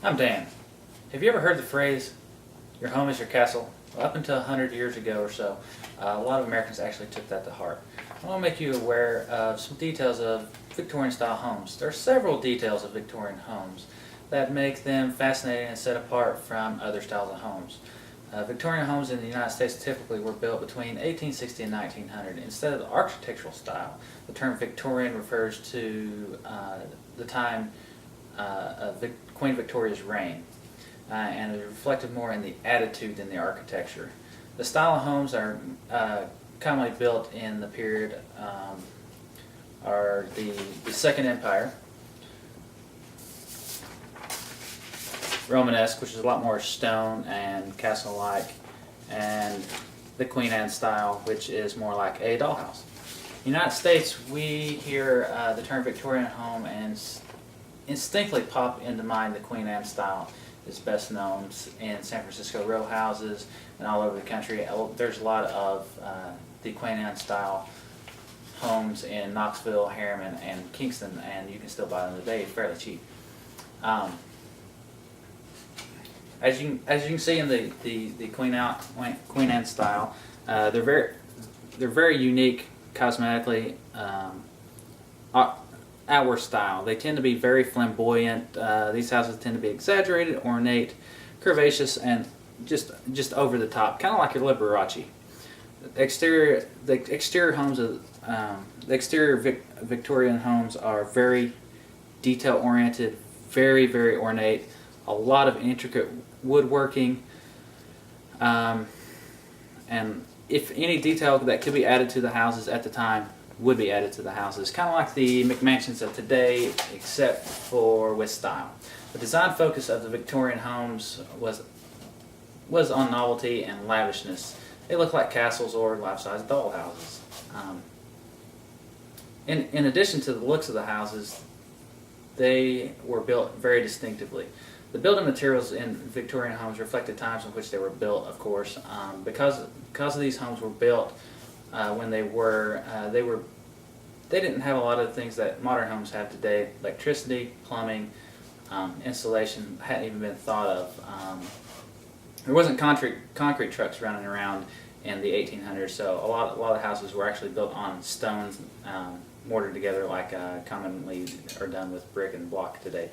I'm Dan. Have you ever heard the phrase, your home is your castle? Well, up until 100 years ago or so, a lot of Americans actually took that to heart. I want to make you aware of some details of Victorian style homes. There are several details of Victorian homes that make them fascinating and set apart from other styles of homes. Victorian homes in the United States typically were built between 1860 and 1900. Instead of the architectural style, the term Victorian refers to the time of Queen Victoria's reign, and is reflected more in the attitude than the architecture. The style of homes are commonly built in the period are the Second Empire, Romanesque, which is a lot more stone and castle-like, and the Queen Anne style, which is more like a dollhouse. In the United States, we hear the term Victorian home and instinctively pop into mind the Queen Anne style. Is best known in San Francisco row houses and all over the country. There's a lot of the Queen Anne style homes in Knoxville, Harriman, and Kingston, and you can still buy them today fairly cheap. As you can see in the Queen Anne style, they're very unique cosmetically. Outward style. They tend to be very flamboyant. These houses tend to be exaggerated, ornate, curvaceous, and just over the top, kind of like your Liberace. The exterior Victorian homes are very detail oriented, very ornate. A lot of intricate woodworking, and if any detail that could be added to the houses at the time would be added to the houses, kind of like the McMansions of today, except for with style. The design focus of the Victorian homes was on novelty and lavishness. They looked like castles or life-size doll houses. In addition to the looks of the houses, they were built very distinctively. The building materials in Victorian homes reflected times in which they were built, of course, because these homes were built when they didn't have a lot of the things that modern homes have today. Electricity, plumbing, insulation hadn't even been thought of. There wasn't concrete trucks running around in the 1800s, so a lot of houses were actually built on stones, mortared together like commonly are done with brick and block today.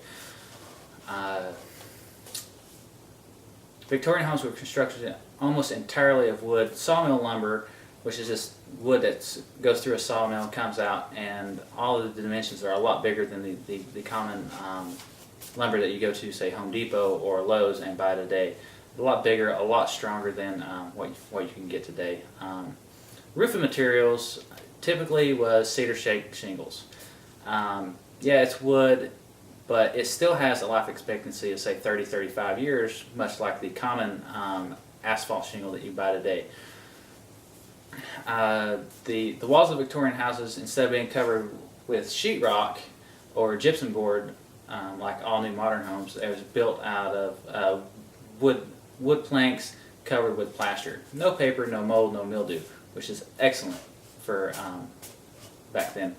Victorian homes were constructed almost entirely of wood, sawmill lumber, which is just wood that goes through a sawmill, comes out, and all of the dimensions are a lot bigger than the common lumber that you go to, say, Home Depot or Lowe's and buy today. A lot bigger, a lot stronger than what you can get today. Roofing materials typically was cedar shake shingles. Yeah, it's wood, but it still has a life expectancy of, say, 30-35 years, much like the common asphalt shingle that you buy today. The walls of Victorian houses, instead of being covered with sheetrock or gypsum board, like all new modern homes, it was built out of wood planks covered with plaster. No paper, no mold, no mildew, which is excellent for back then.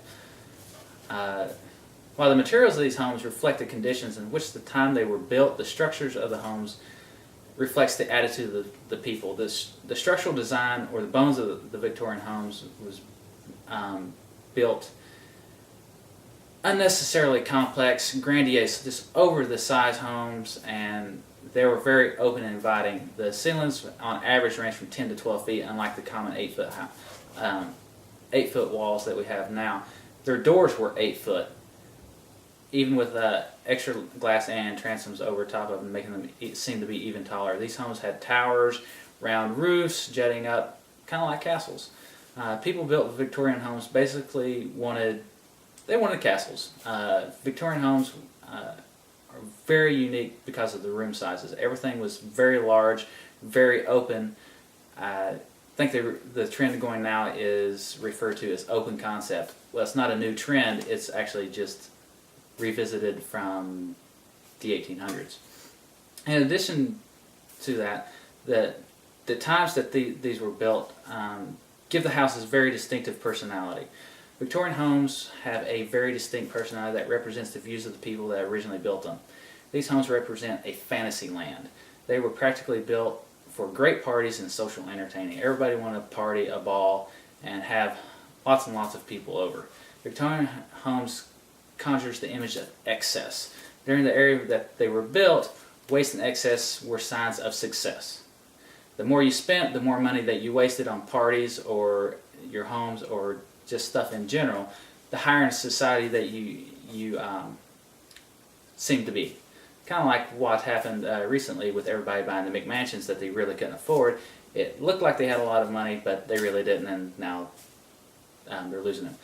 While the materials of these homes reflect the conditions in which the time they were built, the structures of the homes reflects the attitude of the people. The structural design, or the bones of the Victorian homes, was built unnecessarily complex, grandiose, just over-the-size homes, and they were very open and inviting. The ceilings on average range from 10 to 12 feet, unlike the common 8-foot walls that we have now. Their doors were 8 foot, even with extra glass and transoms over top of them, making them seem to be even taller. These homes had towers, round roofs, jutting up, kind of like castles. People built Victorian homes basically wanted castles. Victorian homes are very unique because of the room sizes. Everything was very large, very open. I think the trend going now is referred to as open concept. Well, it's not a new trend, it's actually just revisited from the 1800s. In addition to that, the times that these were built give the houses very distinctive personality. Victorian homes have a very distinct personality that represents the views of the people that originally built them. These homes represent a fantasy land. They were practically built for great parties and social entertaining. Everybody wanted to party, a ball, and have lots and lots of people over. Victorian homes conjures the image of excess. During the area that they were built, waste and excess were signs of success. The more you spent, the more money that you wasted on parties or your homes or just stuff in general, the higher in society that you seemed to be. Kind of like what happened recently with everybody buying the McMansions that they really couldn't afford. It looked like they had a lot of money, but they really didn't, and now they're losing them.